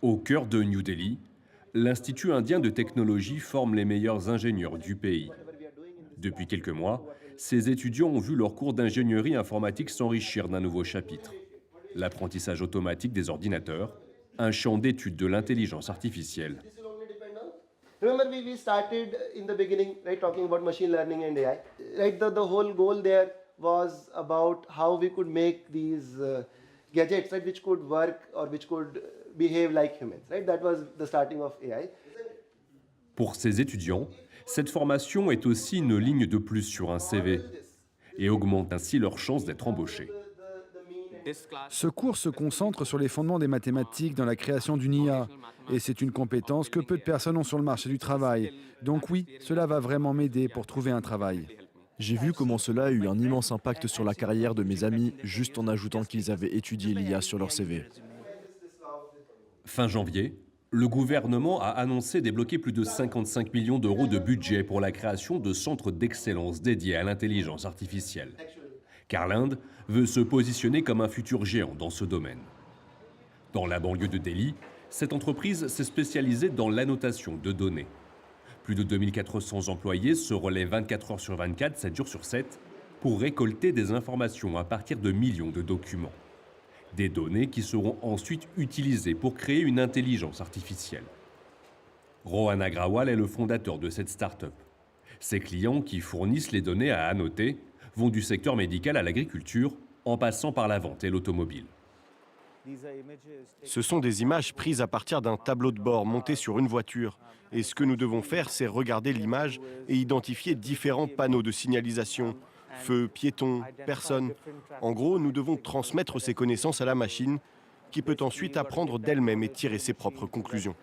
Au cœur de New Delhi, l'Institut indien de technologie forme les meilleurs ingénieurs du pays. Depuis quelques mois, ces étudiants ont vu leur cours d'ingénierie informatique s'enrichir d'un nouveau chapitre, l'apprentissage automatique des ordinateurs, un champ d'étude de l'intelligence artificielle. Remember, we started in the beginning, right, talking about machine learning and AI. Right, the whole goal there was about how we could make these gadgets, right, which could work or which could behave like humans, right? That was the starting of AI. Pour ces étudiants, cette formation est aussi une ligne de plus sur un CV et augmente ainsi leurs chances d'être embauchés. Ce cours se concentre sur les fondements des mathématiques dans la création d'une IA. Et c'est une compétence que peu de personnes ont sur le marché du travail. Donc oui, cela va vraiment m'aider pour trouver un travail. J'ai vu comment cela a eu un immense impact sur la carrière de mes amis, juste en ajoutant qu'ils avaient étudié l'IA sur leur CV. Fin janvier, le gouvernement a annoncé débloquer plus de 55 millions d'euros de budget pour la création de centres d'excellence dédiés à l'intelligence artificielle. Car l'Inde veut se positionner comme un futur géant dans ce domaine. Dans la banlieue de Delhi, cette entreprise s'est spécialisée dans l'annotation de données. Plus de 2400 employés se relaient 24 heures sur 24, 7 jours sur 7, pour récolter des informations à partir de millions de documents. Des données qui seront ensuite utilisées pour créer une intelligence artificielle. Rohan Agrawal est le fondateur de cette start-up. Ses clients qui fournissent les données à annoter vont du secteur médical à l'agriculture, en passant par la vente et l'automobile. Ce sont des images prises à partir d'un tableau de bord monté sur une voiture. Et ce que nous devons faire, c'est regarder l'image et identifier différents panneaux de signalisation. Feu, piétons, personnes. En gros, nous devons transmettre ces connaissances à la machine qui peut ensuite apprendre d'elle-même et tirer ses propres conclusions.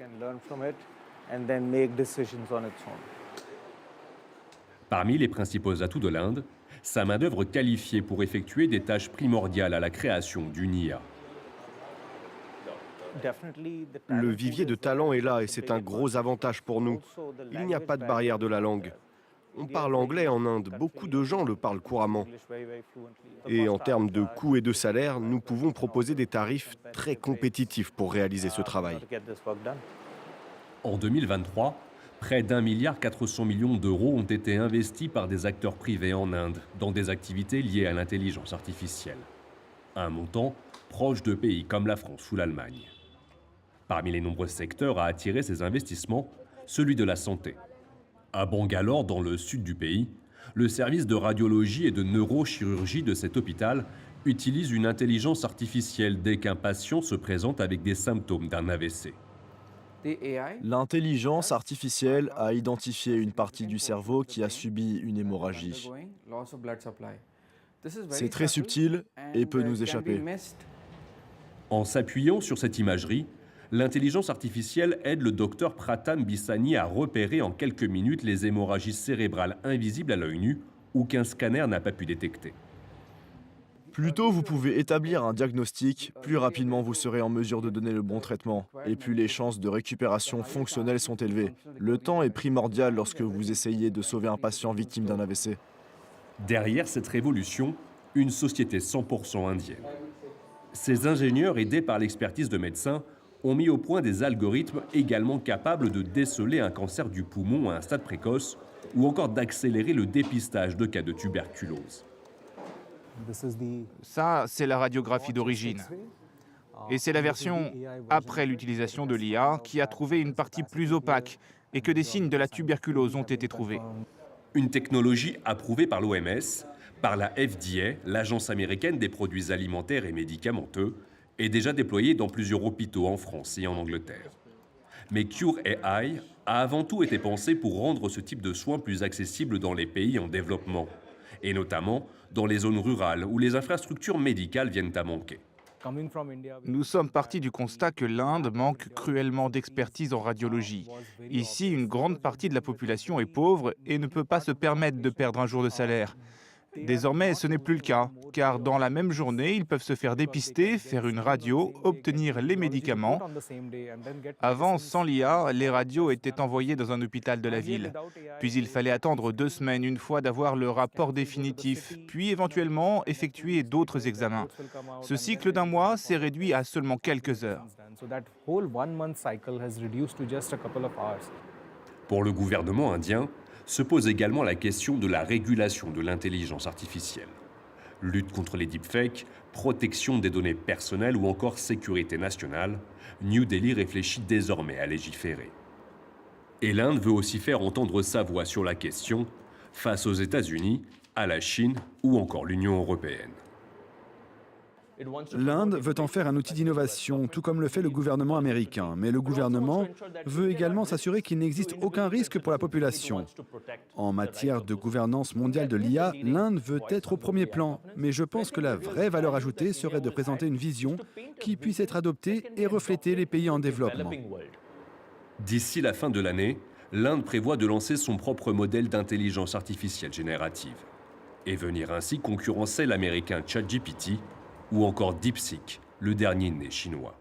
Parmi les principaux atouts de l'Inde, sa main-d'œuvre qualifiée pour effectuer des tâches primordiales à la création d'une IA. Le vivier de talent est là et c'est un gros avantage pour nous. Il n'y a pas de barrière de la langue. On parle anglais en Inde, beaucoup de gens le parlent couramment. Et en termes de coûts et de salaire, nous pouvons proposer des tarifs très compétitifs pour réaliser ce travail. En 2023, près d'1,4 milliard d'euros ont été investis par des acteurs privés en Inde dans des activités liées à l'intelligence artificielle. Un montant proche de pays comme la France ou l'Allemagne. Parmi les nombreux secteurs à attirer ces investissements, celui de la santé. À Bangalore, dans le sud du pays, le service de radiologie et de neurochirurgie de cet hôpital utilise une intelligence artificielle dès qu'un patient se présente avec des symptômes d'un AVC. L'intelligence artificielle a identifié une partie du cerveau qui a subi une hémorragie. C'est très subtil et peut nous échapper. En s'appuyant sur cette imagerie, l'intelligence artificielle aide le docteur Pratham Bissani à repérer en quelques minutes les hémorragies cérébrales invisibles à l'œil nu ou qu'un scanner n'a pas pu détecter. Plus tôt vous pouvez établir un diagnostic, plus rapidement vous serez en mesure de donner le bon traitement. Et plus les chances de récupération fonctionnelle sont élevées. Le temps est primordial lorsque vous essayez de sauver un patient victime d'un AVC. Derrière cette révolution, une société 100% indienne. Ces ingénieurs, aidés par l'expertise de médecins, ont mis au point des algorithmes également capables de déceler un cancer du poumon à un stade précoce ou encore d'accélérer le dépistage de cas de tuberculose. Ça, c'est la radiographie d'origine. Et c'est la version après l'utilisation de l'IA qui a trouvé une partie plus opaque et que des signes de la tuberculose ont été trouvés. Une technologie approuvée par l'OMS, par la FDA, l'Agence américaine des produits alimentaires et médicamenteux, est déjà déployée dans plusieurs hôpitaux en France et en Angleterre. Mais Cure AI a avant tout été pensé pour rendre ce type de soins plus accessible dans les pays en développement, et notamment dans les zones rurales où les infrastructures médicales viennent à manquer. Nous sommes partis du constat que l'Inde manque cruellement d'expertise en radiologie. Ici, une grande partie de la population est pauvre et ne peut pas se permettre de perdre un jour de salaire. Désormais, ce n'est plus le cas, car dans la même journée, ils peuvent se faire dépister, faire une radio, obtenir les médicaments. Avant, sans l'IA, les radios étaient envoyées dans un hôpital de la ville. Puis il fallait attendre 2 semaines une fois d'avoir le rapport définitif, puis éventuellement effectuer d'autres examens. Ce cycle d'1 mois s'est réduit à seulement quelques heures. Pour le gouvernement indien, se pose également la question de la régulation de l'intelligence artificielle. Lutte contre les deepfakes, protection des données personnelles ou encore sécurité nationale, New Delhi réfléchit désormais à légiférer. Et l'Inde veut aussi faire entendre sa voix sur la question face aux États-Unis, à la Chine ou encore l'Union européenne. L'Inde veut en faire un outil d'innovation, tout comme le fait le gouvernement américain. Mais le gouvernement veut également s'assurer qu'il n'existe aucun risque pour la population. En matière de gouvernance mondiale de l'IA, l'Inde veut être au premier plan. Mais je pense que la vraie valeur ajoutée serait de présenter une vision qui puisse être adoptée et refléter les pays en développement. D'ici la fin de l'année, l'Inde prévoit de lancer son propre modèle d'intelligence artificielle générative et venir ainsi concurrencer l'américain ChatGPT ou encore DeepSeek, le dernier né chinois.